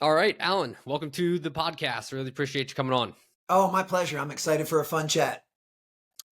All right, Alan, welcome to the podcast. Really appreciate you coming on. Oh, my pleasure. I'm excited for a fun chat.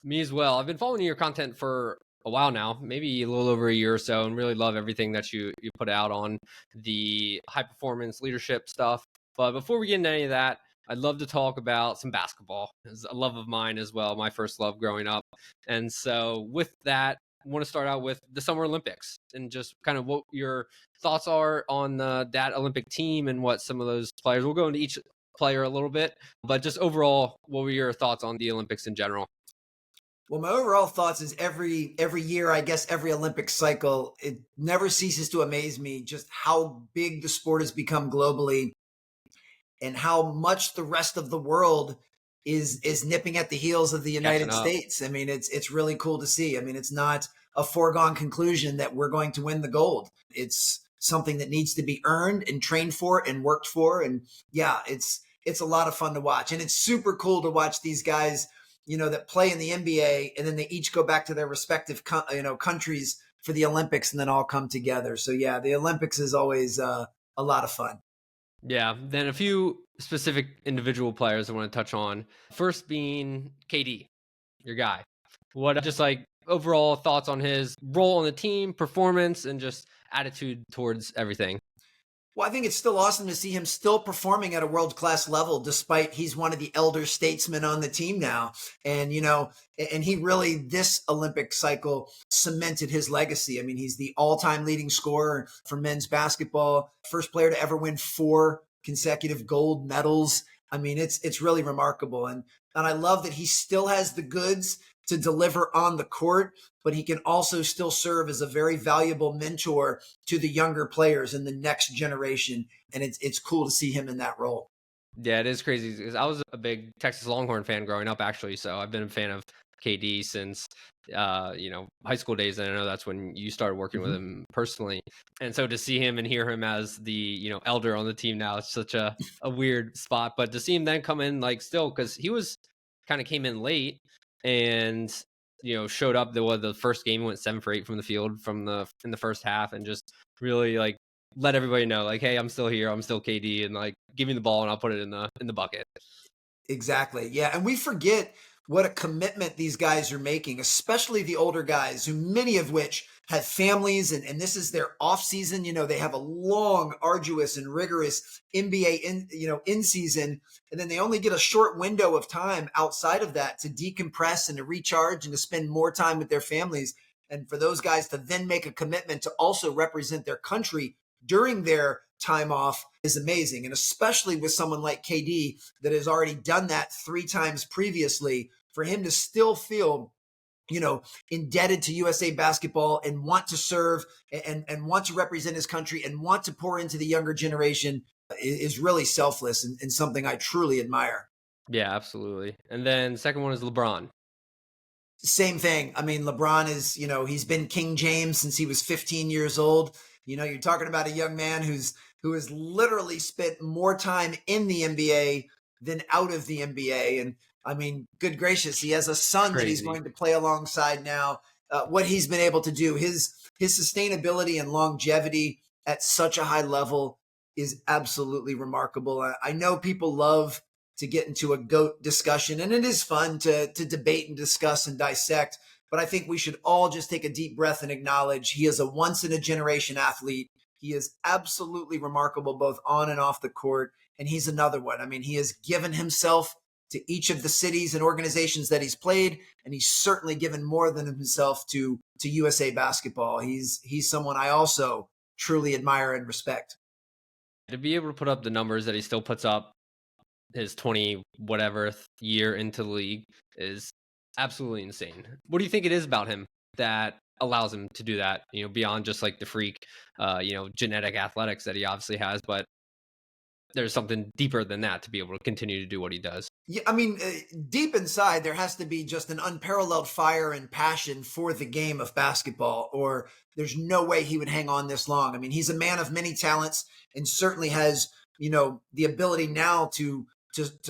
Me as well. I've been following your content for a while now, maybe a little over a year or so, and really love everything that you put out on the high performance leadership stuff. But before we get into any of that, I'd love to talk about some basketball. It's a love of mine as well, my first love growing up. And so with that, I want to start out with the Summer Olympics and just kind of what your thoughts are on that Olympic team and what some of those players. We'll go into each player a little bit, but just overall, what were your thoughts on the Olympics in general? Well, my overall thoughts is every year, I guess every Olympic cycle, it never ceases to amaze me just how big the sport has become globally and how much the rest of the world is nipping at the heels of the Catching United up. States. I mean, it's really cool to see. I mean, it's not a foregone conclusion that we're going to win the gold. It's something that needs to be earned and trained for and worked for. And yeah, it's a lot of fun to watch. And it's super cool to watch these guys, that play in the NBA and then they each go back to their respective countries for the Olympics and then all come together. So yeah, the Olympics is always a lot of fun. Yeah, then a few specific individual players I want to touch on. First being KD, your guy. What just like overall thoughts on his role on the team, performance, and just attitude towards everything? Well, I think it's still awesome to see him still performing at a world class level, despite he's one of the elder statesmen on the team now. And, and he really, this Olympic cycle cemented his legacy. I mean, he's the all time leading scorer for men's basketball, first player to ever win 4 consecutive gold medals. I mean, it's really remarkable. And I love that he still has the goods to deliver on the court, but he can also still serve as a very valuable mentor to the younger players in the next generation. And it's cool to see him in that role. Yeah, it is crazy because I was a big Texas Longhorn fan growing up, actually. So I've been a fan of KD since high school days, and I know that's when you started working with Mhm. him personally. And so to see him and hear him as the elder on the team now, it's such a weird spot. But to see him then come in like still because he was kind of came in late and showed up the first game went 7 for 8 from the field from the in the first half and just really like let everybody know like, hey, I'm still here, I'm still KD, and like give me the ball and I'll put it in the bucket. Exactly. Yeah. And we forget what a commitment these guys are making, especially the older guys, who many of which have families and this is their off season. They have a long, arduous, and rigorous NBA in season. And then they only get a short window of time outside of that to decompress and to recharge and to spend more time with their families. And for those guys to then make a commitment to also represent their country during their time off is amazing. And especially with someone like KD that has already done that 3 times previously, for him to still feel indebted to USA basketball and want to serve and want to represent his country and want to pour into the younger generation is really selfless and something I truly admire. Yeah, absolutely. And then second one is LeBron. Same thing. I mean, LeBron is, he's been King James since he was 15 years old. You're talking about a young man who has literally spent more time in the NBA than out of the NBA. And I mean, good gracious, he has a son that he's Crazy. going to play alongside now. What he's been able to do, his sustainability and longevity at such a high level is absolutely remarkable. I know people love to get into a GOAT discussion, and it is fun to debate and discuss and dissect. But I think we should all just take a deep breath and acknowledge he is a once in a generation athlete. He is absolutely remarkable both on and off the court. And he's another one. I mean, he has given himself to each of the cities and organizations that he's played, and he's certainly given more than himself to USA basketball. He's someone I also truly admire and respect. To be able to put up the numbers that he still puts up his 20 whatever year into the league is absolutely insane. What do you think it is about him that allows him to do that, beyond just like the freak genetic athletics that he obviously has, but there's something deeper than that to be able to continue to do what he does. Yeah, I mean, deep inside, there has to be just an unparalleled fire and passion for the game of basketball, or there's no way he would hang on this long. I mean, he's a man of many talents and certainly has, the ability now to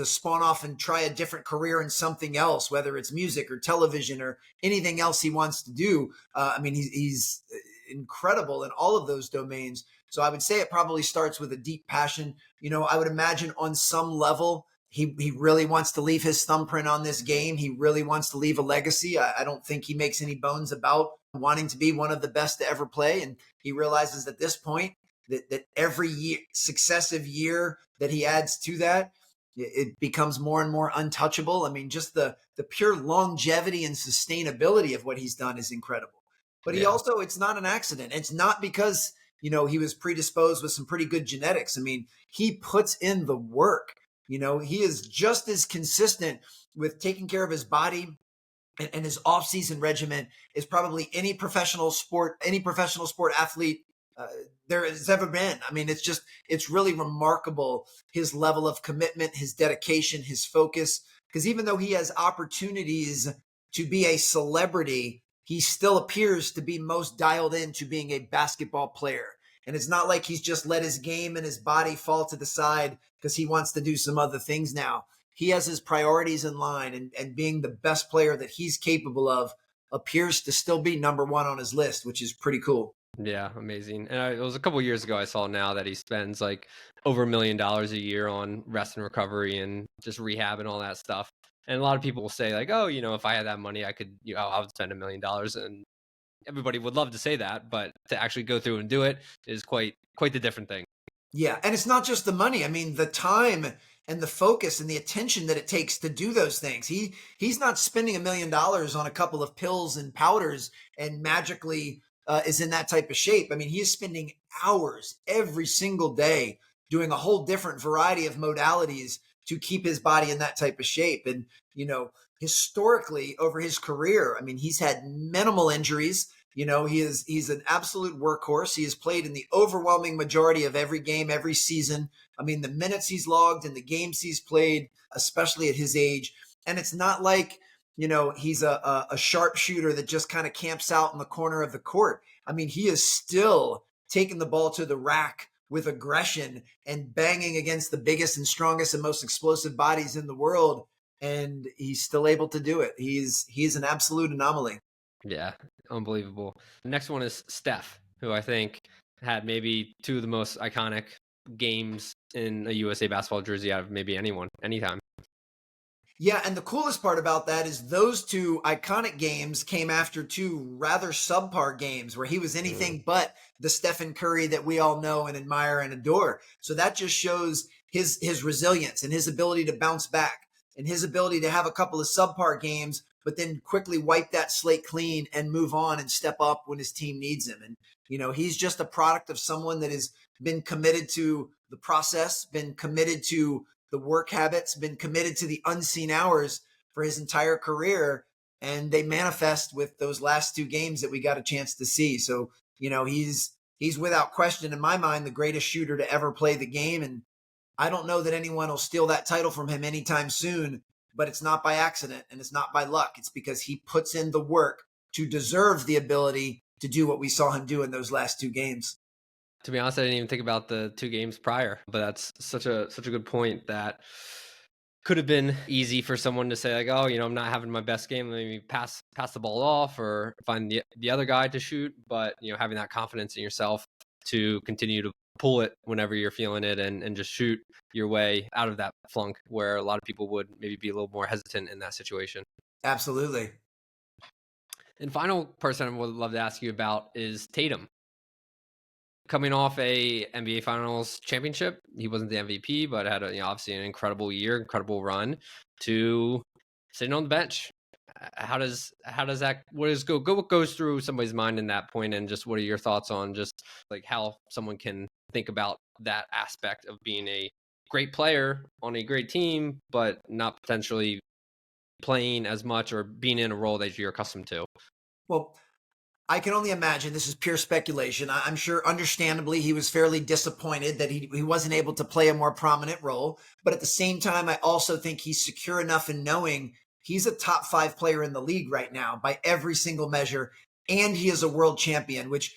spawn off and try a different career in something else, whether it's music or television or anything else he wants to do. I mean, he's incredible in all of those domains. So I would say it probably starts with a deep passion. I would imagine on some level, he really wants to leave his thumbprint on this game. He really wants to leave a legacy. I don't think he makes any bones about wanting to be one of the best to ever play. And he realizes at this point that every year, successive year that he adds to that, it becomes more and more untouchable. I mean, just the pure longevity and sustainability of what he's done is incredible. But he Yeah. also, it's not an accident. It's not because, he was predisposed with some pretty good genetics. I mean, he puts in the work. He is just as consistent with taking care of his body and his off-season regimen is probably any professional sport athlete there has ever been. I mean, it's really remarkable, his level of commitment, his dedication, his focus. Because even though he has opportunities to be a celebrity, he still appears to be most dialed into being a basketball player. And it's not like he's just let his game and his body fall to the side because he wants to do some other things now. He has his priorities in line, and being the best player that he's capable of appears to still be number one on his list, which is pretty cool. Yeah, amazing. And it was a couple years ago I saw now that he spends like over $1 million a year on rest and recovery and just rehab and all that stuff. And a lot of people will say like, oh, if I had that money, I could, I would spend $1 million. And everybody would love to say that, but to actually go through and do it is quite the different thing. Yeah, and it's not just the money. I mean, the time and the focus and the attention that it takes to do those things. He's not spending $1 million on a couple of pills and powders and magically is in that type of shape. I mean, he is spending hours every single day doing a whole different variety of modalities to keep his body in that type of shape. And, historically over his career, I mean, he's had minimal injuries. He's an absolute workhorse. He has played in the overwhelming majority of every game, every season. I mean, the minutes he's logged and the games he's played, especially at his age. And it's not like, he's a sharpshooter that just kind of camps out in the corner of the court. I mean, he is still taking the ball to the rack with aggression and banging against the biggest and strongest and most explosive bodies in the world. And he's still able to do it. He's an absolute anomaly. Yeah, unbelievable. The next one is Steph, who I think had maybe two of the most iconic games in a USA basketball jersey out of maybe anyone, anytime. Yeah, and the coolest part about that is those two iconic games came after two rather subpar games where he was anything but the Stephen Curry that we all know and admire and adore. So that just shows his resilience and his ability to bounce back and his ability to have a couple of subpar games, but then quickly wipe that slate clean and move on and step up when his team needs him. And, he's just a product of someone that has been committed to the process, been committed to the work habits, been committed to the unseen hours for his entire career. And they manifest with those last two games that we got a chance to see. So, he's without question, in my mind, the greatest shooter to ever play the game. And I don't know that anyone will steal that title from him anytime soon, but it's not by accident and it's not by luck. It's because he puts in the work to deserve the ability to do what we saw him do in those last two games. To be honest, I didn't even think about the two games prior, but that's such a good point that could have been easy for someone to say like, oh, I'm not having my best game. Let me pass the ball off or find the other guy to shoot. But, having that confidence in yourself to continue to pull it whenever you're feeling it and just shoot your way out of that flunk where a lot of people would maybe be a little more hesitant in that situation. Absolutely. And final person I would love to ask you about is Tatum. Coming off a NBA Finals championship, he wasn't the MVP, but had obviously an incredible year, incredible run to sitting on the bench. How does that what goes through somebody's mind in that point, and just what are your thoughts on just like how someone can think about that aspect of being a great player on a great team, but not potentially playing as much or being in a role that you're accustomed to? Well, I can only imagine, this is pure speculation. I'm sure understandably he was fairly disappointed that he wasn't able to play a more prominent role. But at the same time, I also think he's secure enough in knowing he's a top 5 player in the league right now by every single measure. And he is a world champion, which,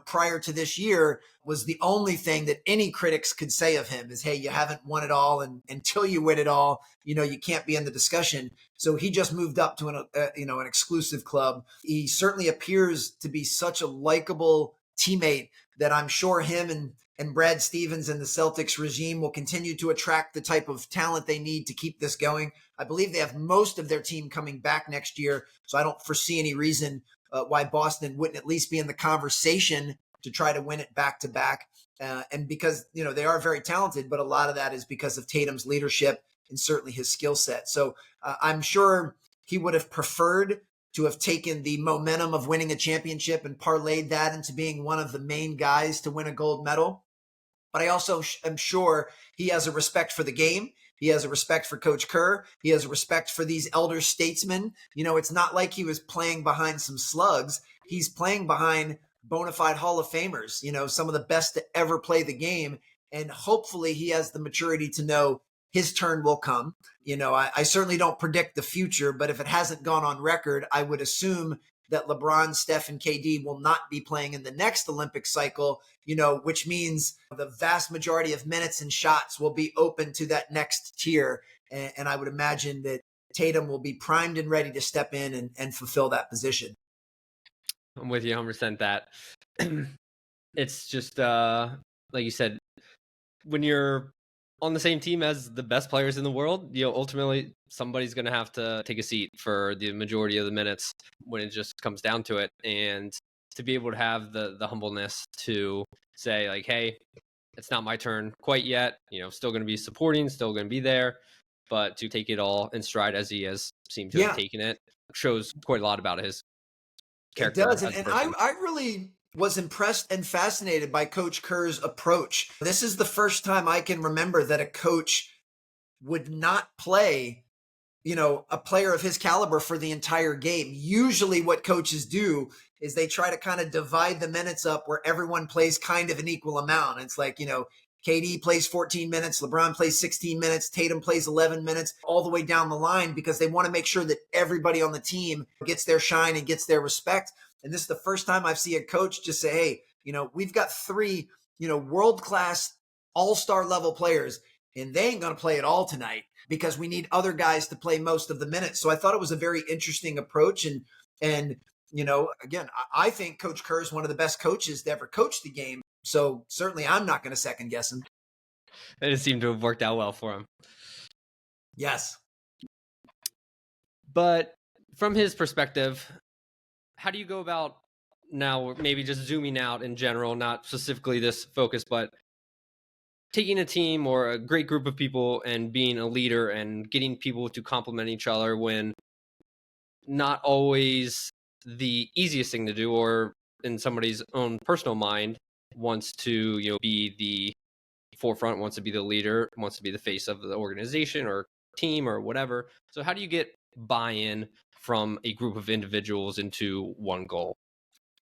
prior to this year was the only thing that any critics could say of him is, hey, you haven't won it all. And until you win it all, you can't be in the discussion. So he just moved up to an exclusive club. He certainly appears to be such a likable teammate that I'm sure him and Brad Stevens and the Celtics regime will continue to attract the type of talent they need to keep this going. I believe they have most of their team coming back next year, so I don't foresee any reason why Boston wouldn't at least be in the conversation to try to win it back to back. And because, they are very talented, but a lot of that is because of Tatum's leadership and certainly his skill set. So I'm sure he would have preferred to have taken the momentum of winning a championship and parlayed that into being one of the main guys to win a gold medal. But I also am sure he has a respect for the game. He has a respect for Coach Kerr. He has a respect for these elder statesmen. It's not like he was playing behind some slugs. He's playing behind bona fide Hall of Famers, some of the best to ever play the game. And hopefully he has the maturity to know his turn will come. I certainly don't predict the future, but if it hasn't gone on record, I would assume that LeBron, Steph, and KD will not be playing in the next Olympic cycle, which means the vast majority of minutes and shots will be open to that next tier. And I would imagine that Tatum will be primed and ready to step in and fulfill that position. I'm with you 100% that. It's just, like you said, when you're on the same team as the best players in the world, ultimately somebody's going to have to take a seat for the majority of the minutes when it just comes down to it. And to be able to have the humbleness to say like, hey, it's not my turn quite yet, still going to be supporting, still going to be there, but to take it all in stride as he has seemed to have taken it shows quite a lot about his character. It does. And I really was impressed and fascinated by Coach Kerr's approach. This is the first time I can remember that a coach would not play, a player of his caliber for the entire game. Usually what coaches do is they try to kind of divide the minutes up where everyone plays kind of an equal amount. It's like, KD plays 14 minutes, LeBron plays 16 minutes, Tatum plays 11 minutes, all the way down the line, because they want to make sure that everybody on the team gets their shine and gets their respect. And this is the first time I've seen a coach just say, hey, we've got 3, world-class all-star level players, and they ain't going to play it all tonight because we need other guys to play most of the minutes. So I thought it was a very interesting approach. And again, I think Coach Kerr is one of the best coaches to ever coach the game. So certainly I'm not going to second guess him. It seemed to have worked out well for him. Yes. But from his perspective, how do you go about now, maybe just zooming out in general, not specifically this focus, but taking a team or a great group of people and being a leader and getting people to complement each other when not always the easiest thing to do, or in somebody's own personal mind wants to, be the forefront, wants to be the leader, wants to be the face of the organization or team or whatever. So how do you get buy-in from a group of individuals into one goal?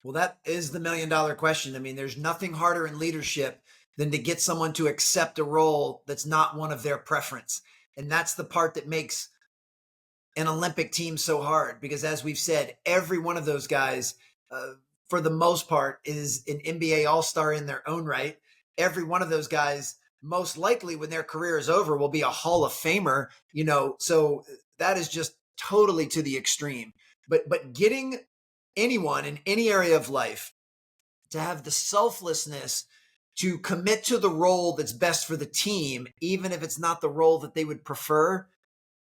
Well, that is the $1 million question. I mean, there's nothing harder in leadership than to get someone to accept a role that's not one of their preference. And that's the part that makes an Olympic team so hard, because as we've said, every one of those guys, for the most part, is an NBA All-Star in their own right. Every one of those guys, most likely when their career is over, will be a Hall of Famer, so that is just totally to the extreme. But getting anyone in any area of life to have the selflessness to commit to the role that's best for the team, even if it's not the role that they would prefer,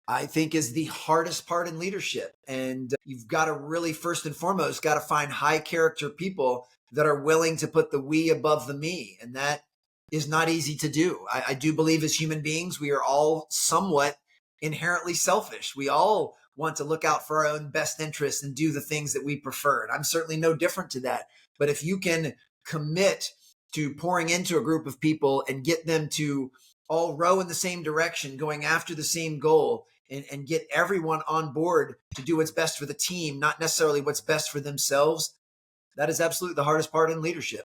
I think is the hardest part in leadership. And you've got to really, first and foremost, got to find high character people that are willing to put the we above the me. And that is not easy to do. I do believe as human beings, we are all somewhat inherently selfish. We all want to look out for our own best interests and do the things that we prefer. And I'm certainly no different to that. But if you can commit to pouring into a group of people and get them to all row in the same direction, going after the same goal, and get everyone on board to do what's best for the team, not necessarily what's best for themselves, that is absolutely the hardest part in leadership.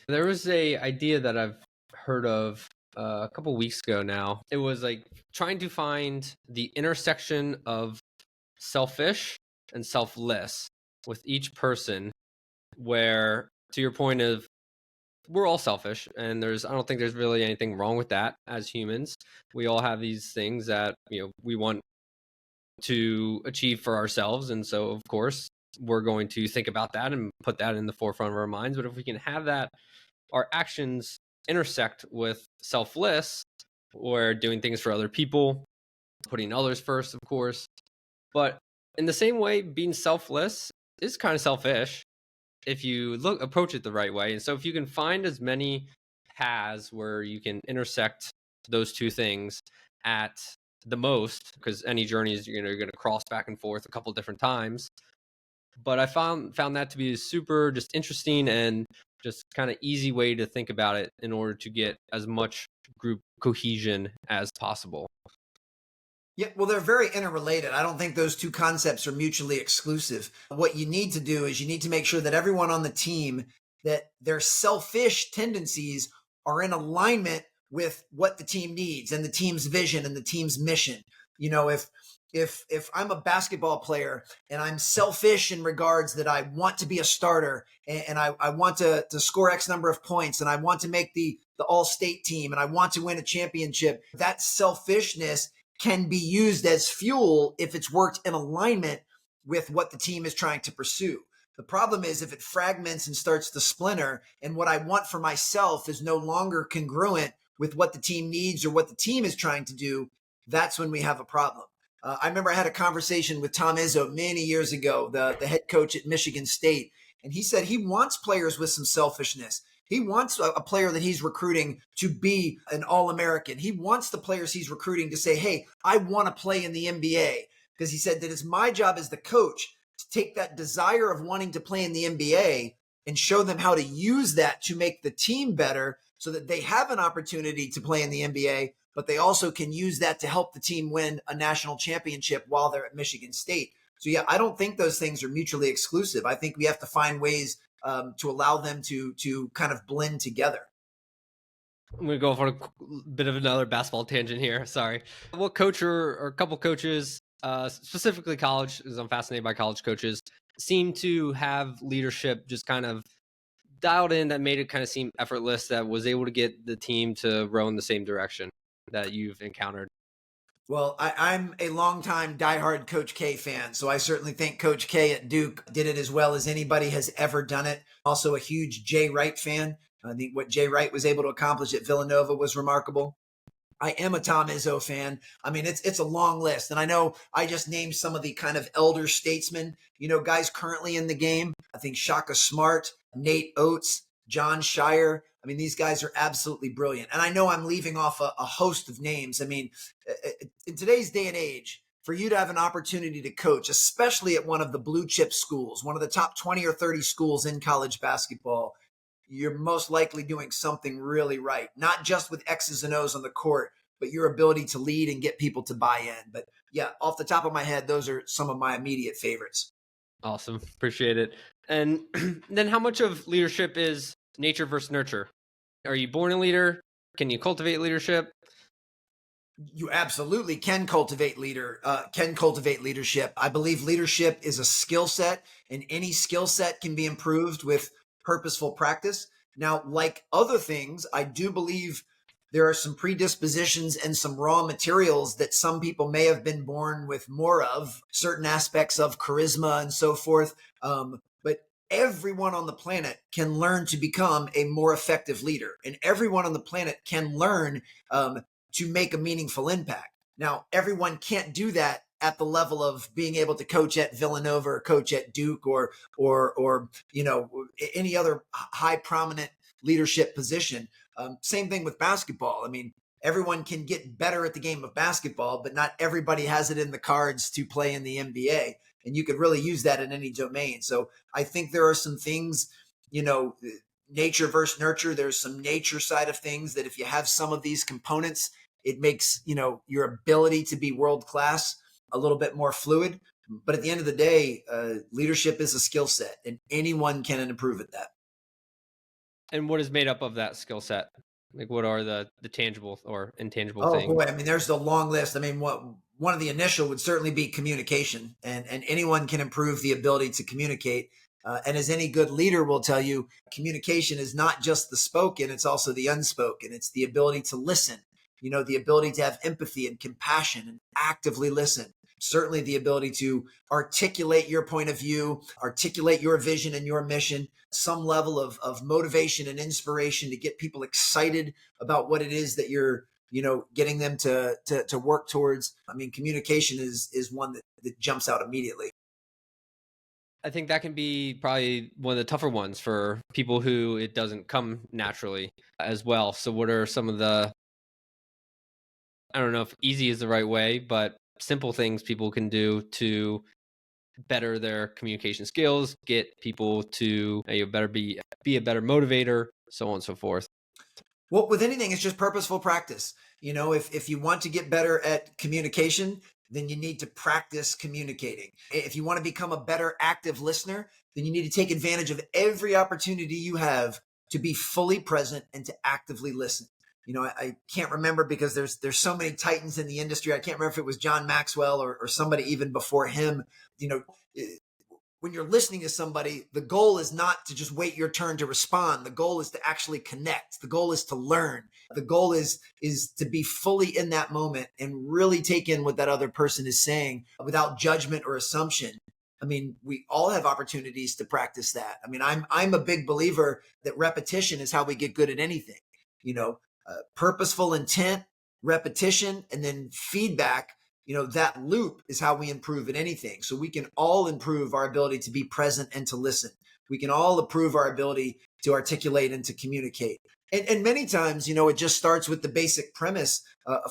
There was a idea that I've heard of a couple weeks ago now. It was like trying to find the intersection of selfish and selfless with each person, where, to your point of, we're all selfish, and I don't think there's really anything wrong with that. As humans, we all have these things that we want to achieve for ourselves, and so of course we're going to think about that and put that in the forefront of our minds. But if we can have that our actions intersect with selfless, or doing things for other people, putting others first, of course. But in the same way, being selfless is kind of selfish if you approach it the right way. And so if you can find as many paths where you can intersect those two things at the most, because any journey is, you're going to cross back and forth a couple different times. But I found that to be super just interesting and just kind of easy way to think about it in order to get as much group cohesion as possible. Yeah, well, they're very interrelated. I don't think those two concepts are mutually exclusive. What you need to do is you need to make sure that everyone on the team, that their selfish tendencies are in alignment with what the team needs and the team's vision and the team's mission. You know, if I'm a basketball player and I'm selfish in regards that I want to be a starter and I want to score X number of points and I want to make the all-state team and I want to win a championship, that selfishness can be used as fuel if it's worked in alignment with what the team is trying to pursue. The problem is if it fragments and starts to splinter and what I want for myself is no longer congruent with what the team needs or what the team is trying to do, that's when we have a problem. I remember I had a conversation with Tom Izzo many years ago, the head coach at Michigan State, and he said he wants players with some selfishness. He wants a player that he's recruiting to be an All-American. He wants the players he's recruiting to say, hey, I want to play in the NBA. Because he said that it's my job as the coach to take that desire of wanting to play in the NBA and show them how to use that to make the team better so that they have an opportunity to play in the NBA, but they also can use that to help the team win a national championship while they're at Michigan State. So yeah, I don't think those things are mutually exclusive. I think we have to find ways to allow them to kind of blend together. I'm going to go for a bit of another basketball tangent here. Sorry. What coach or a couple coaches, specifically college, because I'm fascinated by college coaches, seem to have leadership just kind of dialed in that made it kind of seem effortless, that was able to get the team to row in the same direction that you've encountered? Well, I'm a longtime diehard Coach K fan, so I certainly think Coach K at Duke did it as well as anybody has ever done it. Also a huge Jay Wright fan. I think what Jay Wright was able to accomplish at Villanova was remarkable. I am a Tom Izzo fan. I mean, it's a long list. And I know I just named some of the kind of elder statesmen, you know, guys currently in the game. I think Shaka Smart, Nate Oates, John Shire. I mean, these guys are absolutely brilliant. And I know I'm leaving off a host of names. I mean, in today's day and age, for you to have an opportunity to coach, especially at one of the blue chip schools, one of the top 20 or 30 schools in college basketball, you're most likely doing something really right, not just with X's and O's on the court, but your ability to lead and get people to buy in. But yeah, off the top of my head, those are some of my immediate favorites. Awesome. Appreciate it. And then how much of leadership is nature versus nurture? Are you born a leader? Can you cultivate leadership? You absolutely can cultivate leadership. I believe leadership is a skill set, and any skill set can be improved with purposeful practice. Now, like other things, I do believe there are some predispositions and some raw materials that some people may have been born with more of, certain aspects of charisma and so forth. But everyone on the planet can learn to become a more effective leader, and everyone on the planet can learn to make a meaningful impact. Now, everyone can't do that at the level of being able to coach at Villanova or coach at Duke or you know, any other high prominent leadership position. Same thing with basketball. I mean, everyone can get better at the game of basketball, but not everybody has it in the cards to play in the NBA. And you could really use that in any domain. So I think there are some things, you know, nature versus nurture. There's some nature side of things that if you have some of these components, it makes, you know, your ability to be world-class a little bit more fluid. But at the end of the day, leadership is a skill set, and anyone can improve at that. And what is made up of that skill set? Like, what are the tangible or intangible Oh things? boy, I mean, there's a long list. I mean, one of the initial would certainly be communication, and anyone can improve the ability to communicate. And as any good leader will tell you, communication is not just the spoken; it's also the unspoken. It's the ability to listen. You know, the ability to have empathy and compassion and actively listen, certainly the ability to articulate your point of view, articulate your vision and your mission, some level of motivation and inspiration to get people excited about what it is that you're, getting them to work towards. I mean, communication is one that jumps out immediately. I think that can be probably one of the tougher ones for people who it doesn't come naturally as well. So what are some of the, I don't know if easy is the right way, but simple things people can do to better their communication skills, get people to better be a better motivator, so on and so forth. Well, with anything, it's just purposeful practice. If you want to get better at communication, then you need to practice communicating. If you want to become a better active listener, then you need to take advantage of every opportunity you have to be fully present and to actively listen. I can't remember because there's so many titans in the industry. I can't remember if it was John Maxwell or somebody even before him. When you're listening to somebody, the goal is not to just wait your turn to respond. The goal is to actually connect. The goal is to learn. The goal is to be fully in that moment and really take in what that other person is saying without judgment or assumption. I mean, we all have opportunities to practice that. I mean, I'm a big believer that repetition is how we get good at anything. Purposeful intent, repetition, and then feedback. That loop is how we improve at anything. So we can all improve our ability to be present and to listen. We can all improve our ability to articulate and to communicate. And many times, it just starts with the basic premise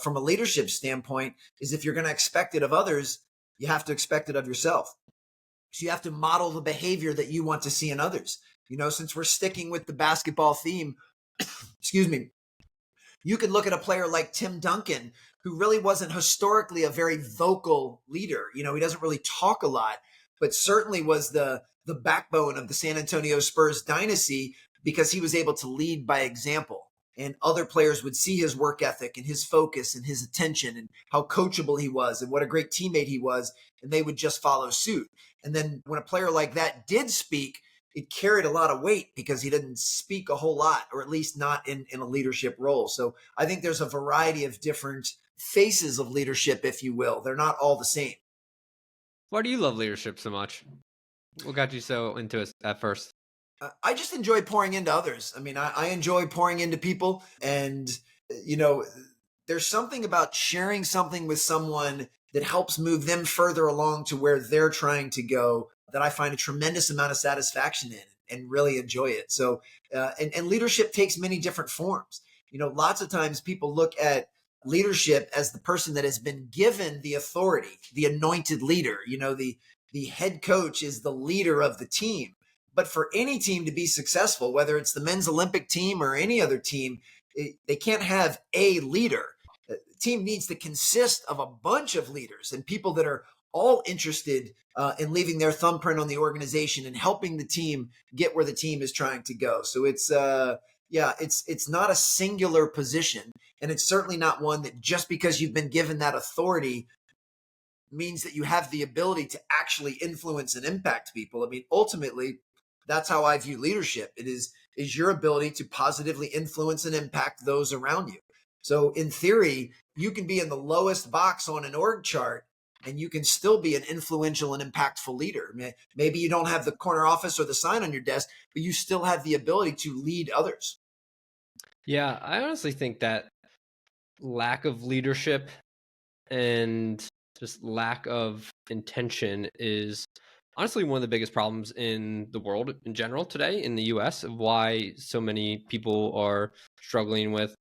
from a leadership standpoint is if you're going to expect it of others, you have to expect it of yourself. So you have to model the behavior that you want to see in others. Since we're sticking with the basketball theme, excuse me, you could look at a player like Tim Duncan, who really wasn't historically a very vocal leader. He doesn't really talk a lot, but certainly was the backbone of the San Antonio Spurs dynasty because he was able to lead by example. And other players would see his work ethic and his focus and his attention and how coachable he was and what a great teammate he was, and they would just follow suit. And then when a player like that did speak, it carried a lot of weight because he didn't speak a whole lot, or at least not in a leadership role. So I think there's a variety of different faces of leadership, if you will. They're not all the same. Why do you love leadership so much? What got you so into it at first? I just enjoy pouring into others. I mean, I enjoy pouring into people. And, there's something about sharing something with someone that helps move them further along to where they're trying to go that I find a tremendous amount of satisfaction in and really enjoy it. So, and leadership takes many different forms. Lots of times people look at leadership as the person that has been given the authority, the anointed leader. The head coach is the leader of the team. But for any team to be successful, whether it's the men's Olympic team or any other team, they can't have a leader. The team needs to consist of a bunch of leaders and people that are all interested in leaving their thumbprint on the organization and helping the team get where the team is trying to go. So it's not a singular position, and it's certainly not one that just because you've been given that authority means that you have the ability to actually influence and impact people. I mean, ultimately, that's how I view leadership. It is your ability to positively influence and impact those around you. So in theory, you can be in the lowest box on an org chart and you can still be an influential and impactful leader. Maybe you don't have the corner office or the sign on your desk, but you still have the ability to lead others. Yeah, I honestly think that lack of leadership and just lack of intention is honestly one of the biggest problems in the world in general today in the US of why so many people are struggling with,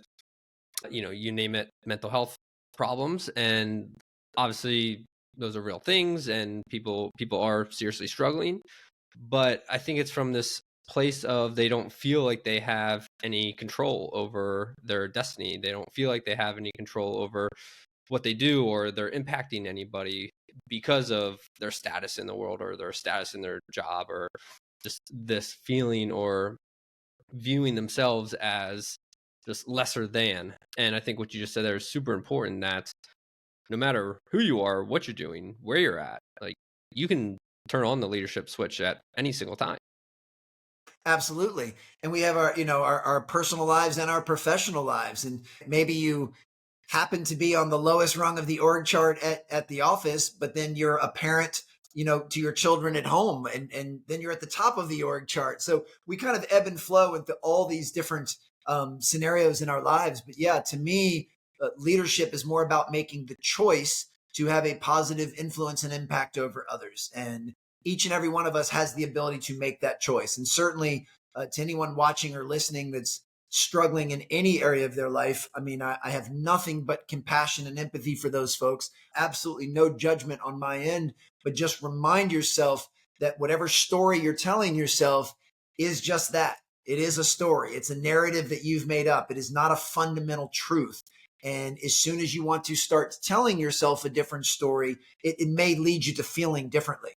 you name it, mental health problems. And obviously those are real things and people are seriously struggling. But I think it's from this place of they don't feel like they have any control over their destiny. They don't feel like they have any control over what they do or they're impacting anybody because of their status in the world or their status in their job or just this feeling or viewing themselves as just lesser than. And I think what you just said there is super important, that no matter who you are, what you're doing, where you're at, like you can turn on the leadership switch at any single time. Absolutely. And we have our personal lives and our professional lives. And maybe you happen to be on the lowest rung of the org chart at the office, but then you're a parent, to your children at home, and then you're at the top of the org chart. So we kind of ebb and flow into all these different scenarios in our lives. But yeah, to me, leadership is more about making the choice to have a positive influence and impact over others. And each and every one of us has the ability to make that choice. And certainly to anyone watching or listening that's struggling in any area of their life, I mean, I have nothing but compassion and empathy for those folks. Absolutely no judgment on my end, but just remind yourself that whatever story you're telling yourself is just that. It is a story. It's a narrative that you've made up. It is not a fundamental truth. And as soon as you want to start telling yourself a different story, it may lead you to feeling differently.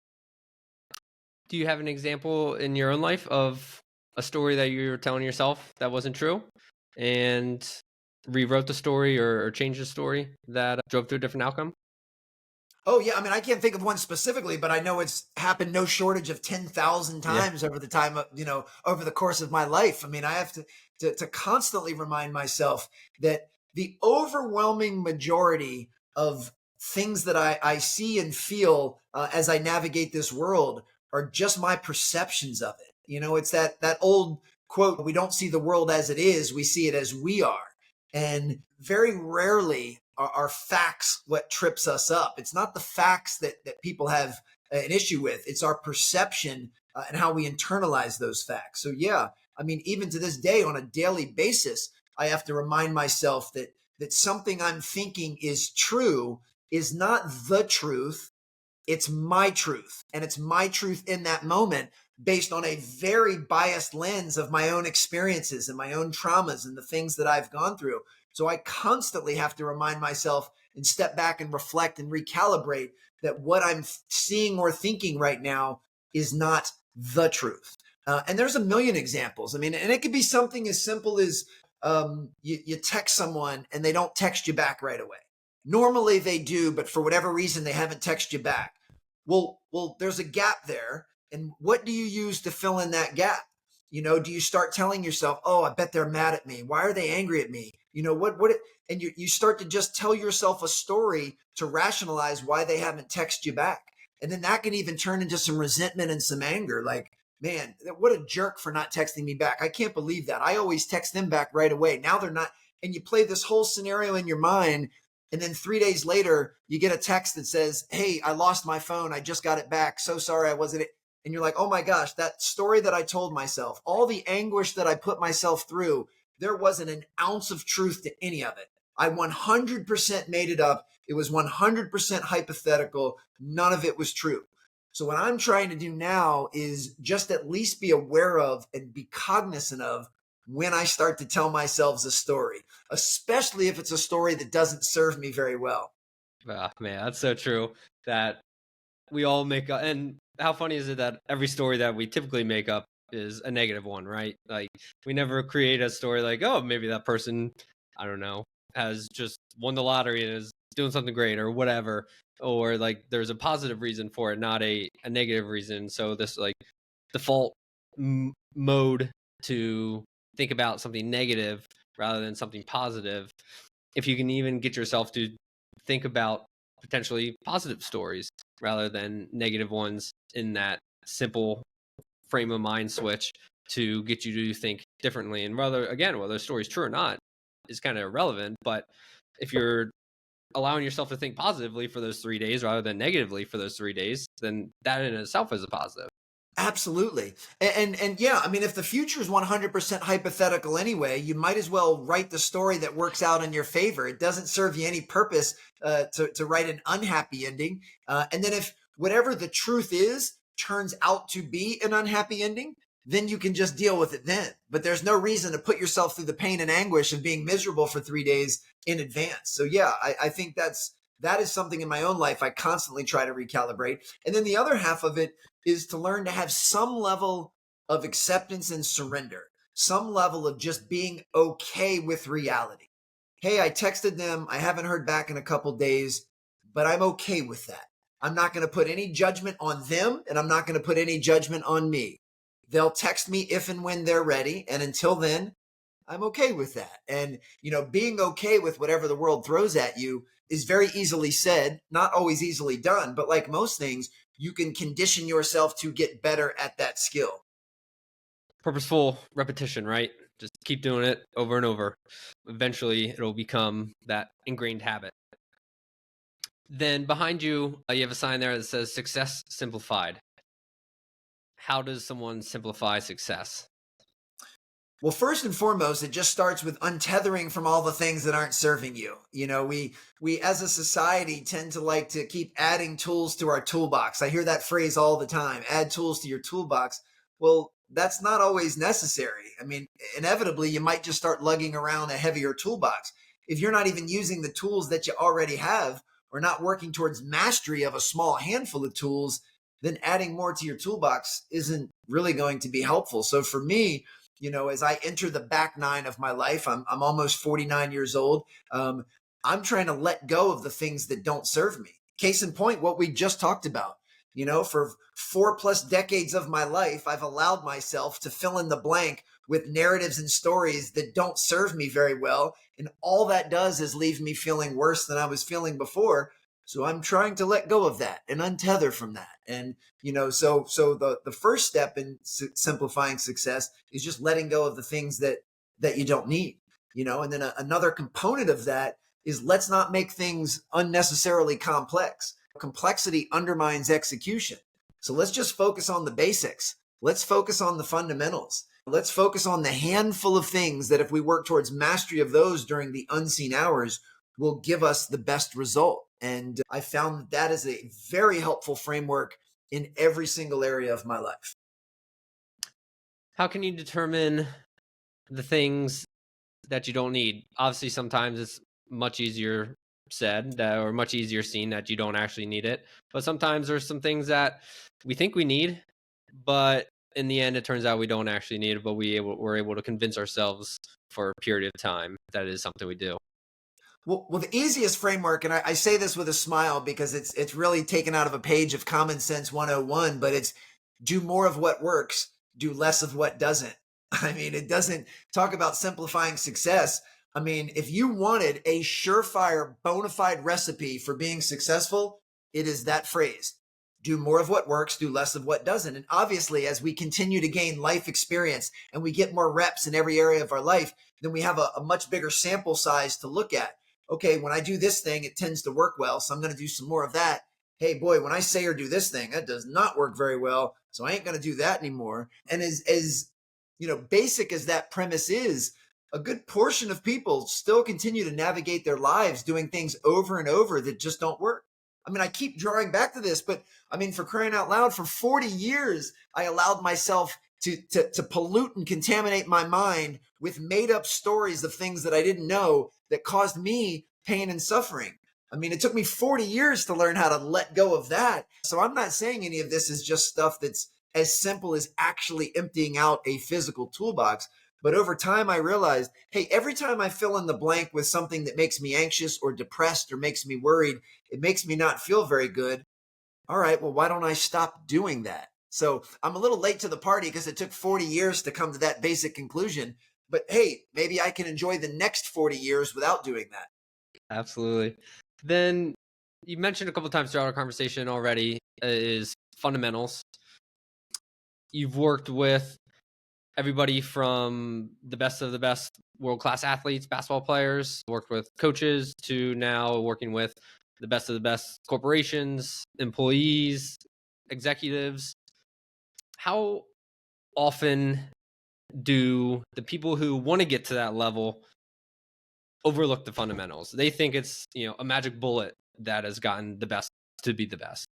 Do you have an example in your own life of a story that you were telling yourself that wasn't true and rewrote the story or changed the story that drove to a different outcome? Oh, yeah. I mean, I can't think of one specifically, but I know it's happened no shortage of 10,000 times over the time of, over the course of my life. I mean, I have to constantly remind myself that the overwhelming majority of things that I see and feel as I navigate this world are just my perceptions of it. It's that old quote, we don't see the world as it is, we see it as we are. And very rarely are facts what trips us up. It's not the facts that people have an issue with. It's our perception and how we internalize those facts. So yeah, I mean, even to this day, on a daily basis, I have to remind myself that something I'm thinking is true is not the truth. It's my truth. And it's my truth in that moment based on a very biased lens of my own experiences and my own traumas and the things that I've gone through. So I constantly have to remind myself and step back and reflect and recalibrate that what I'm seeing or thinking right now is not the truth. And there's a million examples. I mean, and it could be something as simple as you text someone and they don't text you back right away. Normally they do, but for whatever reason, they haven't texted you back. Well, there's a gap there. And what do you use to fill in that gap? Do you start telling yourself, oh, I bet they're mad at me. Why are they angry at me? And you start to just tell yourself a story to rationalize why they haven't texted you back. And then that can even turn into some resentment and some anger. Like, man, what a jerk for not texting me back. I can't believe that. I always text them back right away. Now they're not. And you play this whole scenario in your mind. And then 3 days later, you get a text that says, hey, I lost my phone. I just got it back. So sorry I wasn't. And you're like, oh my gosh, that story that I told myself, all the anguish that I put myself through, there wasn't an ounce of truth to any of it. I 100% made it up. It was 100% hypothetical. None of it was true. So what I'm trying to do now is just at least be aware of and be cognizant of when I start to tell myself a story, especially if it's a story that doesn't serve me very well. Oh, man, that's so true that we all make up. And how funny is it that every story that we typically make up is a negative one, right? Like we never create a story like, oh, maybe that person, I don't know, has just won the lottery and is doing something great or whatever. Or like there's a positive reason for it, not a negative reason. So this like default mode to think about something negative rather than something positive. If you can even get yourself to think about potentially positive stories rather than negative ones in that simple frame of mind switch to get you to think differently. And whether the story is true or not is kind of irrelevant. But if you're allowing yourself to think positively for those 3 days rather than negatively for those 3 days, then that in itself is a positive. Absolutely. And yeah, I mean, if the future is 100% hypothetical anyway, you might as well write the story that works out in your favor. It doesn't serve you any purpose to write an unhappy ending. And then if whatever the truth is turns out to be an unhappy ending, then you can just deal with it then. But there's no reason to put yourself through the pain and anguish of being miserable for 3 days in advance. So yeah, I think that is something in my own life I constantly try to recalibrate. And then the other half of it is to learn to have some level of acceptance and surrender, some level of just being okay with reality. Hey, I texted them. I haven't heard back in a couple days, but I'm okay with that. I'm not going to put any judgment on them, and I'm not going to put any judgment on me. They'll text me if and when they're ready. And until then, I'm okay with that. And, being okay with whatever the world throws at you is very easily said, not always easily done. But like most things, you can condition yourself to get better at that skill. Purposeful repetition, right? Just keep doing it over and over. Eventually, it'll become that ingrained habit. Then behind you, you have a sign there that says success simplified. How does someone simplify success? Well, first and foremost, it just starts with untethering from all the things that aren't serving you. We as a society tend to like to keep adding tools to our toolbox. I hear that phrase all the time, add tools to your toolbox. Well, that's not always necessary. I mean, inevitably, you might just start lugging around a heavier toolbox. If you're not even using the tools that you already have or not working towards mastery of a small handful of tools, then adding more to your toolbox isn't really going to be helpful. So for me, as I enter the back nine of my life, I'm almost 49 years old. I'm trying to let go of the things that don't serve me. Case in point, what we just talked about. For 4+ decades of my life, I've allowed myself to fill in the blank with narratives and stories that don't serve me very well. And all that does is leave me feeling worse than I was feeling before. So I'm trying to let go of that and untether from that. And, so the first step in simplifying success is just letting go of the things that you don't need, and then another component of that is let's not make things unnecessarily complex. Complexity undermines execution. So let's just focus on the basics. Let's focus on the fundamentals. Let's focus on the handful of things that if we work towards mastery of those during the unseen hours will give us the best result. And I found that is a very helpful framework in every single area of my life. How can you determine the things that you don't need? Obviously, sometimes it's much easier said or much easier seen that you don't actually need it. But sometimes there's some things that we think we need, but in the end, it turns out we don't actually need it, but we're able to convince ourselves for a period of time that it is something we do. Well, the easiest framework, and I say this with a smile because it's really taken out of a page of Common Sense 101, but it's do more of what works, do less of what doesn't. I mean, it doesn't talk about simplifying success. I mean, if you wanted a surefire, bona fide recipe for being successful, it is that phrase. Do more of what works, do less of what doesn't. And obviously, as we continue to gain life experience and we get more reps in every area of our life, then we have a much bigger sample size to look at. Okay, when I do this thing, it tends to work well, so I'm going to do some more of that. Hey, boy, when I say or do this thing, that does not work very well, so I ain't going to do that anymore. And as basic as that premise is, a good portion of people still continue to navigate their lives doing things over and over that just don't work. I mean, I keep drawing back to this, but I mean, for crying out loud, for 40 years, I allowed myself to pollute and contaminate my mind with made up stories of things that I didn't know that caused me pain and suffering. I mean, it took me 40 years to learn how to let go of that. So I'm not saying any of this is just stuff that's as simple as actually emptying out a physical toolbox. But over time, I realized, hey, every time I fill in the blank with something that makes me anxious or depressed or makes me worried, it makes me not feel very good. All right, well, why don't I stop doing that? So I'm a little late to the party because it took 40 years to come to that basic conclusion. But hey, maybe I can enjoy the next 40 years without doing that. Absolutely. Then you mentioned a couple of times throughout our conversation already is fundamentals. You've worked with everybody from the best of the best world-class athletes, basketball players, worked with coaches to now working with the best of the best corporations, employees, executives. How often do the people who want to get to that level overlook the fundamentals? They think it's, a magic bullet that has gotten the best to be the best.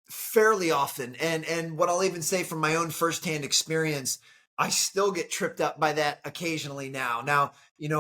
Fairly often. And what I'll even say from my own firsthand experience, I still get tripped up by that occasionally now. Now,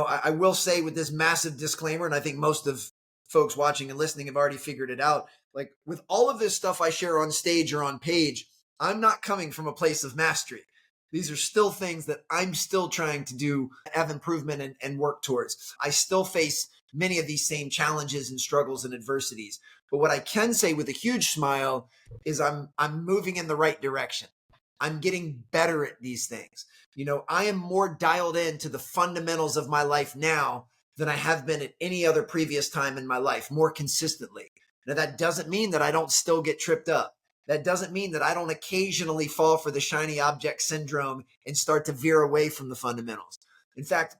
I will say with this massive disclaimer, and I think most of folks watching and listening have already figured it out. Like with all of this stuff I share on stage or on page, I'm not coming from a place of mastery. These are still things that I'm still trying to do, have improvement and work towards. I still face many of these same challenges and struggles and adversities. But what I can say with a huge smile is I'm moving in the right direction. I'm getting better at these things. I am more dialed into the fundamentals of my life now than I have been at any other previous time in my life, more consistently. Now, that doesn't mean that I don't still get tripped up. That doesn't mean that I don't occasionally fall for the shiny object syndrome and start to veer away from the fundamentals. In fact,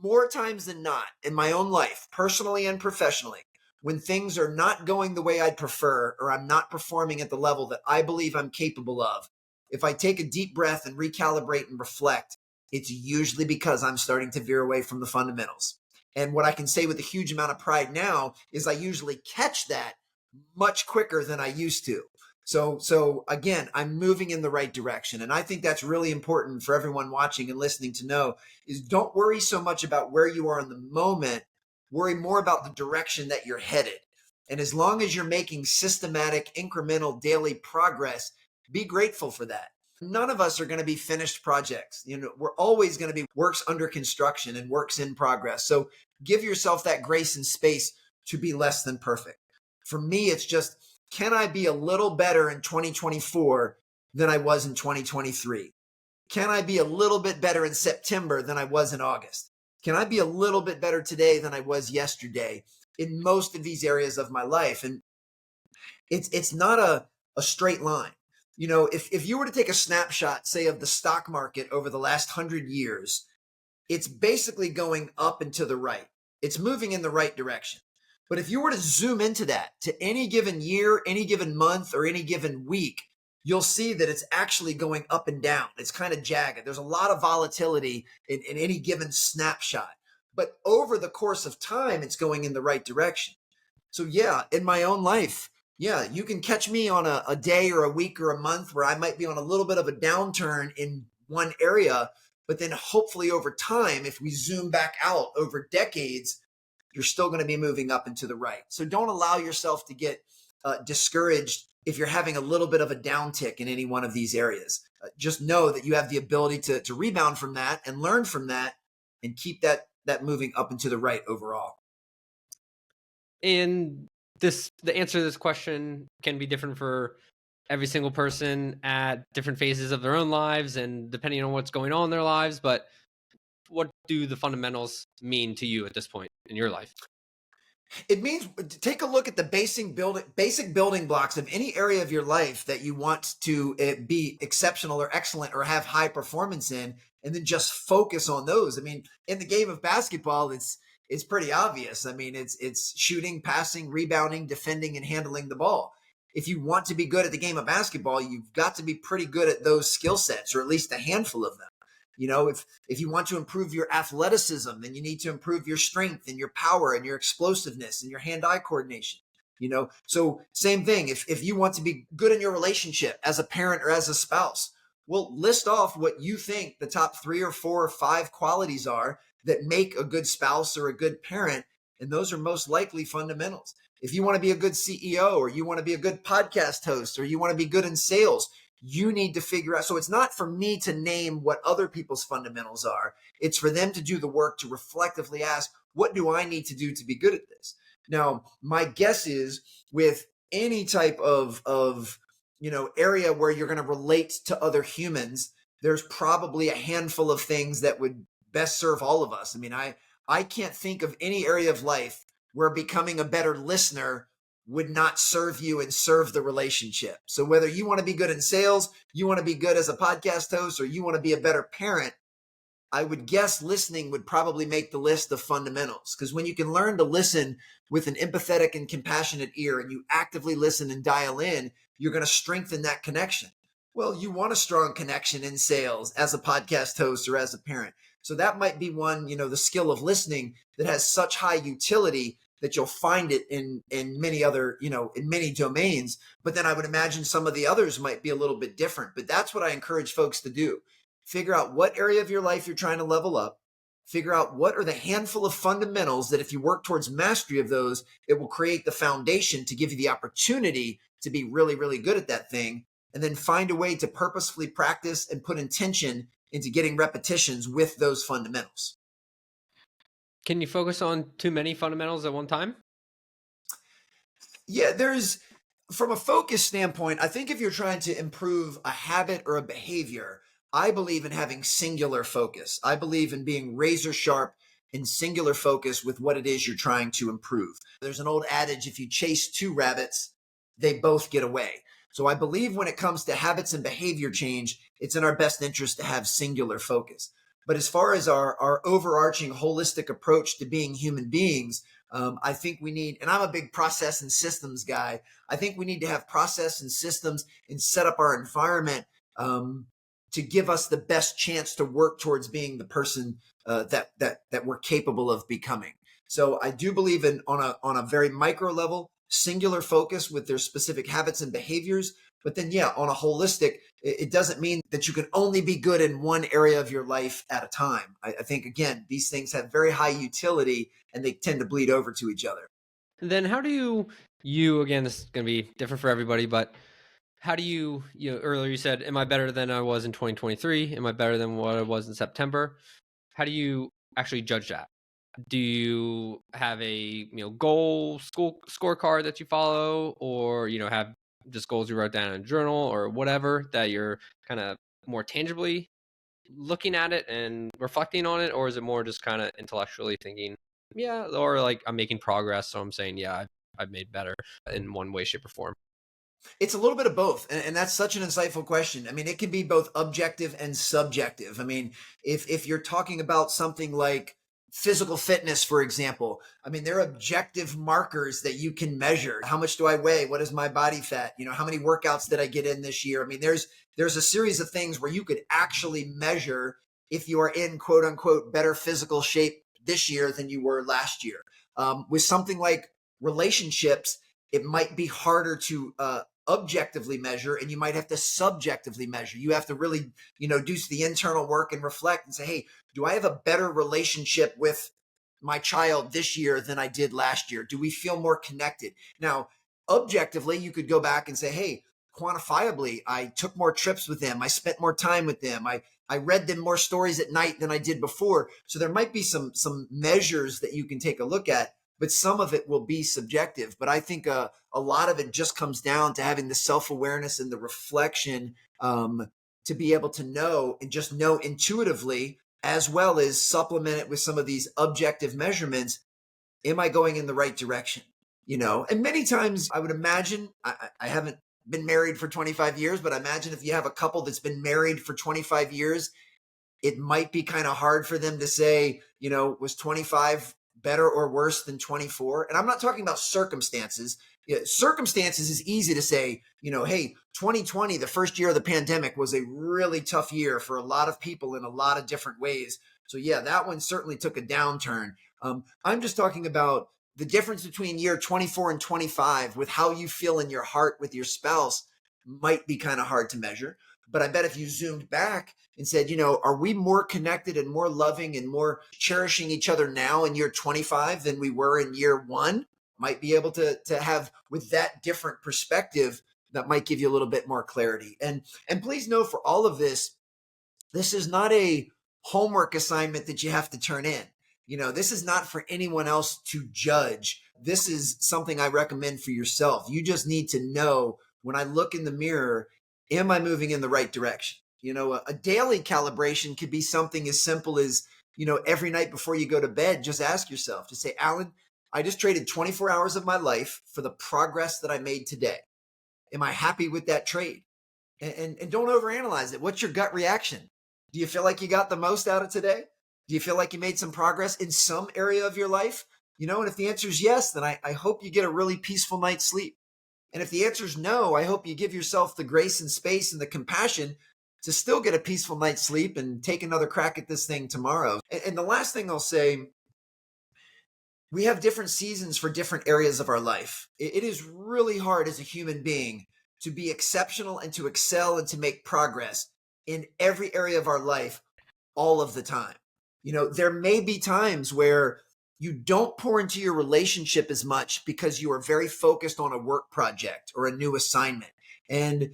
more times than not in my own life, personally and professionally, when things are not going the way I'd prefer, or I'm not performing at the level that I believe I'm capable of, if I take a deep breath and recalibrate and reflect, it's usually because I'm starting to veer away from the fundamentals. And what I can say with a huge amount of pride now is I usually catch that much quicker than I used to. So again, I'm moving in the right direction. And I think that's really important for everyone watching and listening to know is don't worry so much about where you are in the moment, worry more about the direction that you're headed. And as long as you're making systematic, incremental, daily progress, be grateful for that. None of us are going to be finished projects. We're always going to be works under construction and works in progress. So give yourself that grace and space to be less than perfect. For me, it's just, can I be a little better in 2024 than I was in 2023? Can I be a little bit better in September than I was in August? Can I be a little bit better today than I was yesterday in most of these areas of my life? And it's not a straight line. If you were to take a snapshot, say, of the stock market over the last 100 years, it's basically going up and to the right. It's moving in the right direction. But if you were to zoom into that to any given year, any given month, or any given week, you'll see that it's actually going up and down. It's kind of jagged. There's a lot of volatility in any given snapshot. But over the course of time, it's going in the right direction. So yeah, in my own life, yeah, you can catch me on a day or a week or a month where I might be on a little bit of a downturn in one area, but then hopefully over time, if we zoom back out over decades, you're still going to be moving up and to the right. So don't allow yourself to get discouraged if you're having a little bit of a downtick in any one of these areas. Just know that you have the ability to rebound from that and learn from that and keep that moving up and to the right overall. And the answer to this question can be different for every single person at different phases of their own lives and depending on what's going on in their lives. But what do the fundamentals mean to you at this point in your life? It means take a look at the basic building blocks of any area of your life that you want to be exceptional or excellent or have high performance in, and then just focus on those. I mean, in the game of basketball, it's pretty obvious. I mean, it's shooting, passing, rebounding, defending, and handling the ball. If you want to be good at the game of basketball, you've got to be pretty good at those skill sets, or at least a handful of them. If you want to improve your athleticism, then you need to improve your strength and your power and your explosiveness and your hand-eye coordination. So same thing. If you want to be good in your relationship as a parent or as a spouse, well, list off what you think the top 3 or 4 or 5 qualities are that make a good spouse or a good parent. And those are most likely fundamentals. If you want to be a good CEO, or you want to be a good podcast host, or you want to be good in sales, you need to figure out. So it's not for me to name what other people's fundamentals are. It's for them to do the work to reflectively ask, what do I need to do to be good at this? Now, my guess is with any type of area where you're going to relate to other humans, there's probably a handful of things that would best serve all of us. I mean, I can't think of any area of life where becoming a better listener would not serve you and serve the relationship. So whether you want to be good in sales, you want to be good as a podcast host, or you want to be a better parent, I would guess listening would probably make the list of fundamentals. Because when you can learn to listen with an empathetic and compassionate ear, and you actively listen and dial in, you're going to strengthen that connection. Well, you want a strong connection in sales as a podcast host or as a parent. So that might be one, the skill of listening that has such high utility that you'll find it in many other, in many domains. But then I would imagine some of the others might be a little bit different. But that's what I encourage folks to do. Figure out what area of your life you're trying to level up. Figure out what are the handful of fundamentals that if you work towards mastery of those, it will create the foundation to give you the opportunity to be really, really good at that thing. And then find a way to purposefully practice and put intention into getting repetitions with those fundamentals. Can you focus on too many fundamentals at one time? Yeah, From a focus standpoint, I think if you're trying to improve a habit or a behavior, I believe in having singular focus. I believe in being razor sharp and singular focus with what it is you're trying to improve. There's an old adage, if you chase two rabbits, they both get away. So I believe when it comes to habits and behavior change, it's in our best interest to have singular focus. But as far as our overarching holistic approach to being human beings, I think we need, and I'm a big process and systems guy. I think we need to have process and systems and set up our environment to give us the best chance to work towards being the person that we're capable of becoming. So I do believe in on a very micro level, singular focus with their specific habits and behaviors. But then, yeah, on a holistic, it doesn't mean that you can only be good in one area of your life at a time. I think, again, these things have very high utility and they tend to bleed over to each other. Then how do you again, this is going to be different for everybody, but how do you earlier you said, am I better than I was in 2023? Am I better than what I was in September? How do you actually judge that? Do you have a goal school scorecard that you follow, or have just goals you wrote down in a journal or whatever that you're kind of more tangibly looking at it and reflecting on it, or is it more just kind of intellectually thinking, yeah, or like I'm making progress, so I'm saying, yeah, I've made better in one way, shape, or form? It's a little bit of both. And that's such an insightful question. I mean, it can be both objective and subjective. I mean, if you're talking about something like physical fitness, for example, I mean, there are objective markers that you can measure. How much do I weigh? What is my body fat? How many workouts did I get in this year? I mean, there's a series of things where you could actually measure if you are in quote unquote better physical shape this year than you were last year. With something like relationships, it might be harder to objectively measure, and you might have to subjectively measure. You have to really, do the internal work and reflect and say, hey, do I have a better relationship with my child this year than I did last year? Do we feel more connected? Now, objectively, you could go back and say, hey, quantifiably, I took more trips with them. I spent more time with them. I read them more stories at night than I did before. So there might be some measures that you can take a look at, but some of it will be subjective. But I think a lot of it just comes down to having the self-awareness and the reflection to be able to know and just know intuitively, as well as supplement it with some of these objective measurements. Am I going in the right direction? And many times I would imagine, I haven't been married for 25 years, but I imagine if you have a couple that's been married for 25 years, it might be kind of hard for them to say, was 25 better or worse than 24? And I'm not talking about circumstances. Circumstances is easy to say, hey, 2020, the first year of the pandemic, was a really tough year for a lot of people in a lot of different ways. So yeah, that one certainly took a downturn. I'm just talking about the difference between year 24 and 25 with how you feel in your heart with your spouse might be kind of hard to measure. But I bet if you zoomed back and said, are we more connected and more loving and more cherishing each other now in year 25 than we were in year one? Might be able to have, with that different perspective, that might give you a little bit more clarity. And please know, for all of this is not a homework assignment that you have to turn in. This is not for anyone else to judge. This is something I recommend for yourself. You just need to know, when I look in the mirror, am I moving in the right direction? A daily calibration could be something as simple as, every night before you go to bed, just ask yourself, just say, Alan, I just traded 24 hours of my life for the progress that I made today. Am I happy with that trade? And don't overanalyze it. What's your gut reaction? Do you feel like you got the most out of today? Do you feel like you made some progress in some area of your life? And if the answer is yes, then I hope you get a really peaceful night's sleep. And if the answer is no, I hope you give yourself the grace and space and the compassion to still get a peaceful night's sleep and take another crack at this thing tomorrow. And the last thing I'll say, we have different seasons for different areas of our life. It is really hard as a human being to be exceptional and to excel and to make progress in every area of our life all of the time. There may be times where you don't pour into your relationship as much because you are very focused on a work project or a new assignment. And,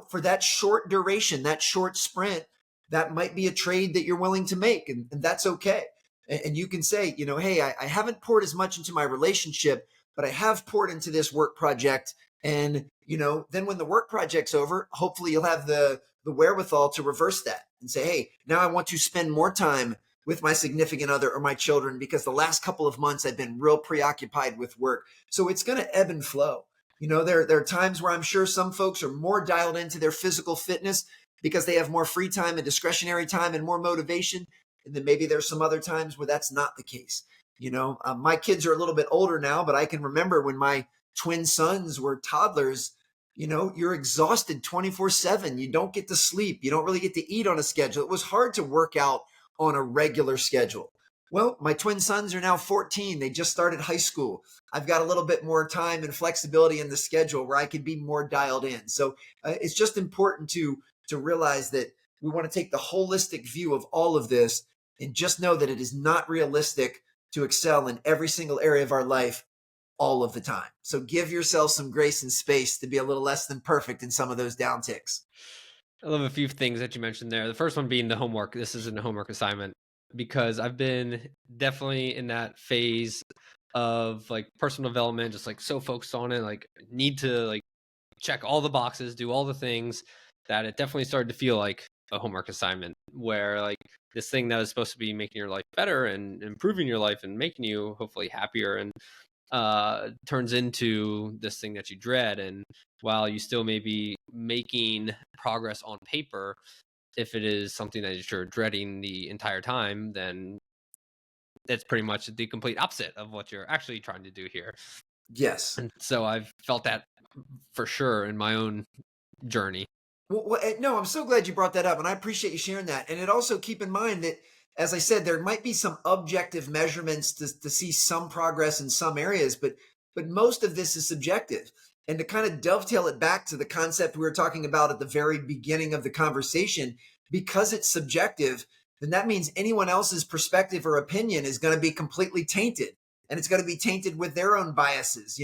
for that short duration, that short sprint, that might be a trade that you're willing to make. And that's okay. And you can say, hey, I haven't poured as much into my relationship, but I have poured into this work project. And, then when the work project's over, hopefully you'll have the wherewithal to reverse that and say, hey, now I want to spend more time with my significant other or my children because the last couple of months I've been real preoccupied with work. So it's going to ebb and flow. There are times where I'm sure some folks are more dialed into their physical fitness because they have more free time and discretionary time and more motivation. And then maybe there's some other times where that's not the case. My kids are a little bit older now, but I can remember when my twin sons were toddlers. You're exhausted 24/7. You don't get to sleep. You don't really get to eat on a schedule. It was hard to work out on a regular schedule. Well, my twin sons are now 14. They just started high school. I've got a little bit more time and flexibility in the schedule where I can be more dialed in. So it's just important to realize that we want to take the holistic view of all of this and just know that it is not realistic to excel in every single area of our life all of the time. So give yourself some grace and space to be a little less than perfect in some of those downticks. I love a few things that you mentioned there. The first one being the homework. This isn't a homework assignment because I've been definitely in that phase of like personal development, just like so focused on it, like need to like check all the boxes, do all the things that it definitely started to feel like a homework assignment where like this thing that is supposed to be making your life better and improving your life and making you hopefully happier and turns into this thing that you dread. And while you still may be making progress on paper, if it is something that you're dreading the entire time, then that's pretty much the complete opposite of what you're actually trying to do here. Yes. And so I've felt that for sure in my own journey. No, I'm so glad you brought that up, and I appreciate you sharing that. And it also keep in mind that, as I said, there might be some objective measurements to see some progress in some areas, but most of this is subjective. And to kind of dovetail it back to the concept we were talking about at the very beginning of the conversation, because it's subjective, then that means anyone else's perspective or opinion is going to be completely tainted, and it's going to be tainted with their own biases.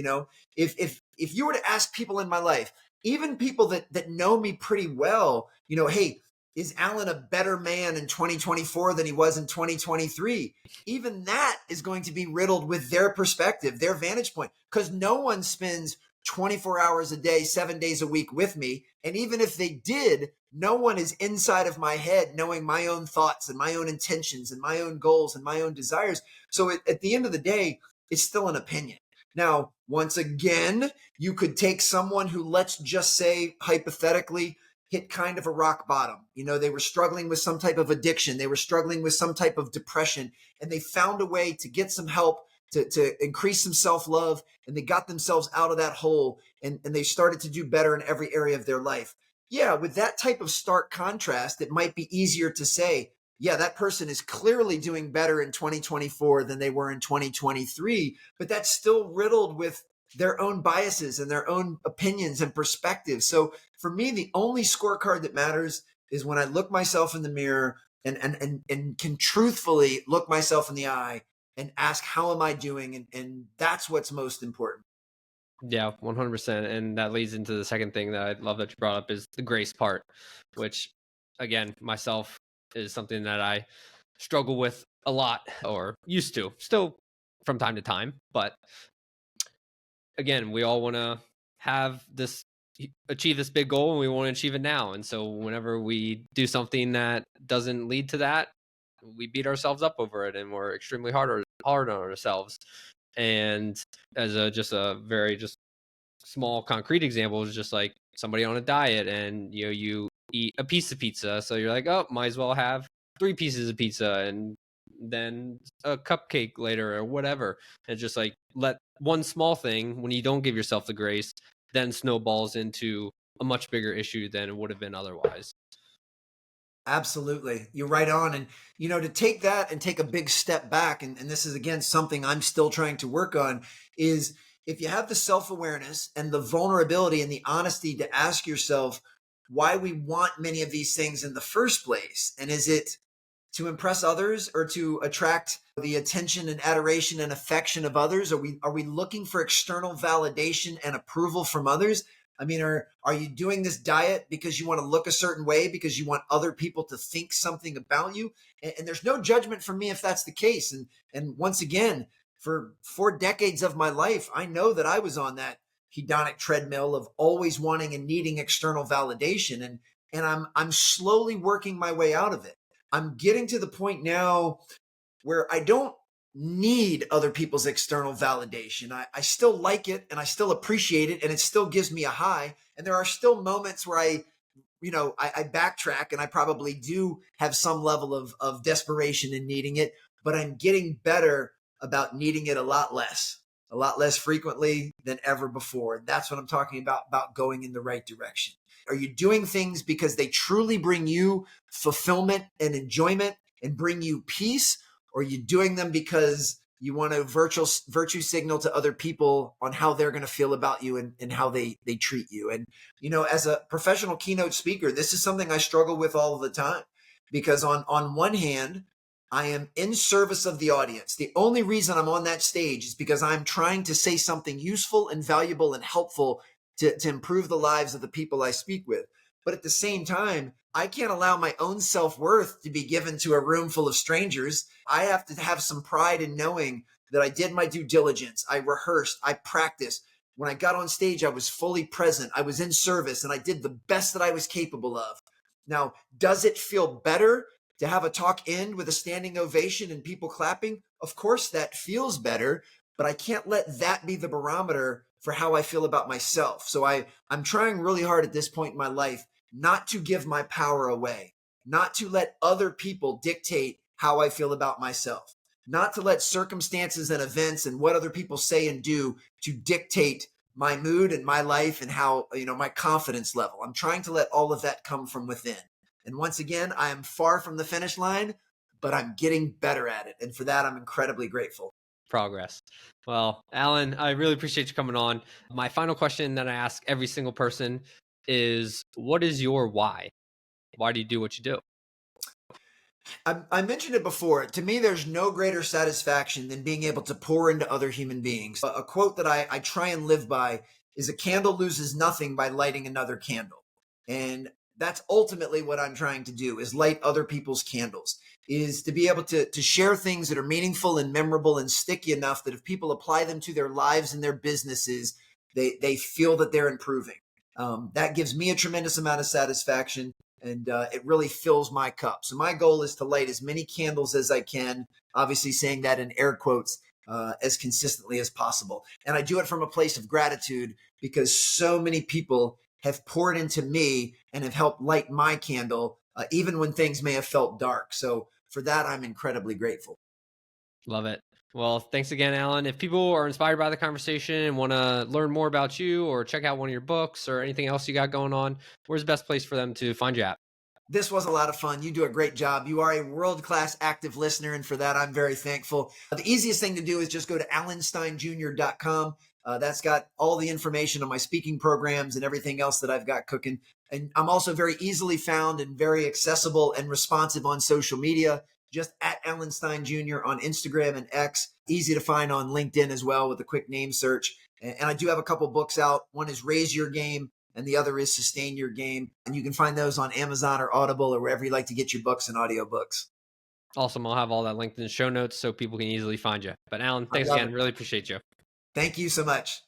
If you were to ask people in my life, even people that know me pretty well, hey, is Alan a better man in 2024 than he was in 2023? Even that is going to be riddled with their perspective, their vantage point, because no one spends 24 hours a day, 7 days a week with me. And even if they did, no one is inside of my head knowing my own thoughts and my own intentions and my own goals and my own desires. So at the end of the day, it's still an opinion. Now, once again, you could take someone who, let's just say, hypothetically, hit kind of a rock bottom. They were struggling with some type of addiction. They were struggling with some type of depression, and they found a way to get some help to increase some self-love, and they got themselves out of that hole, and they started to do better in every area of their life. Yeah, with that type of stark contrast, it might be easier to say, yeah, that person is clearly doing better in 2024 than they were in 2023, but that's still riddled with their own biases and their own opinions and perspectives. So for me, the only scorecard that matters is when I look myself in the mirror and can truthfully look myself in the eye and ask, how am I doing? And that's what's most important. Yeah, 100%. And that leads into the second thing that I love that you brought up is the grace part, which again, myself is something that I struggle with a lot or used to still from time to time. But again, we all want to have this achieve this big goal and we want to achieve it now. And so whenever we do something that doesn't lead to that, we beat ourselves up over it and we're extremely hard on ourselves. And as just a very just small concrete example is just like somebody on a diet and you eat a piece of pizza, so you're like, oh, might as well have 3 pieces of pizza and then a cupcake later or whatever. It's just like let one small thing, when you don't give yourself the grace, then snowballs into a much bigger issue than it would have been otherwise. Absolutely. You're right on. And, to take that and take a big step back, and this is, again, something I'm still trying to work on, is if you have the self-awareness and the vulnerability and the honesty to ask yourself why we want many of these things in the first place. And is it to impress others or to attract the attention and adoration and affection of others? Are we looking for external validation and approval from others? I mean, are you doing this diet because you want to look a certain way, because you want other people to think something about you? And there's no judgment from me if that's the case. And once again, for 4 decades of my life, I know that I was on that hedonic treadmill of always wanting and needing external validation. And I'm slowly working my way out of it. I'm getting to the point now where I don't need other people's external validation. I still like it and I still appreciate it and it still gives me a high. And there are still moments where I backtrack and I probably do have some level of desperation in needing it, but I'm getting better about needing it a lot less frequently than ever before. And that's what I'm talking about going in the right direction. Are you doing things because they truly bring you fulfillment and enjoyment and bring you peace? Or are you doing them because you want to virtue signal to other people on how they're going to feel about you and how they treat you? And, as a professional keynote speaker, this is something I struggle with all of the time, because on one hand, I am in service of the audience. The only reason I'm on that stage is because I'm trying to say something useful and valuable and helpful to improve the lives of the people I speak with. But at the same time, I can't allow my own self-worth to be given to a room full of strangers. I have to have some pride in knowing that I did my due diligence. I rehearsed, I practiced. When I got on stage, I was fully present. I was in service and I did the best that I was capable of. Now, does it feel better to have a talk end with a standing ovation and people clapping? Of course that feels better, but I can't let that be the barometer for how I feel about myself. So I'm trying really hard at this point in my life not to give my power away, not to let other people dictate how I feel about myself, not to let circumstances and events and what other people say and do to dictate my mood and my life and how, my confidence level. I'm trying to let all of that come from within. And once again, I am far from the finish line, but I'm getting better at it. And for that, I'm incredibly grateful. Progress. Well, Alan, I really appreciate you coming on. My final question that I ask every single person is, what is your why? Why do you do what you do? I mentioned it before. To me, there's no greater satisfaction than being able to pour into other human beings. A quote that I try and live by is, a candle loses nothing by lighting another candle. And that's ultimately what I'm trying to do, is light other people's candles, is to be able to share things that are meaningful and memorable and sticky enough that if people apply them to their lives and their businesses, they feel that they're improving. That gives me a tremendous amount of satisfaction, and it really fills my cup. So my goal is to light as many candles as I can, obviously saying that in air quotes, as consistently as possible. And I do it from a place of gratitude, because so many people have poured into me and have helped light my candle, even when things may have felt dark. So for that, I'm incredibly grateful. Love it. Well, thanks again, Alan. If people are inspired by the conversation and want to learn more about you or check out one of your books or anything else you got going on, where's the best place for them to find you at? This was a lot of fun. You do a great job. You are a world-class active listener, and for that, I'm very thankful. The easiest thing to do is just go to alansteinjr.com. That's got all the information on my speaking programs and everything else that I've got cooking. And I'm also very easily found and very accessible and responsive on social media, just at Alan Stein Jr. on Instagram and X. Easy to find on LinkedIn as well with a quick name search. And I do have a couple books out. One is Raise Your Game, and the other is Sustain Your Game. And you can find those on Amazon or Audible or wherever you like to get your books and audiobooks. Awesome. I'll have all that linked in the show notes so people can easily find you. But Alan, thanks again. Really appreciate you. Thank you so much.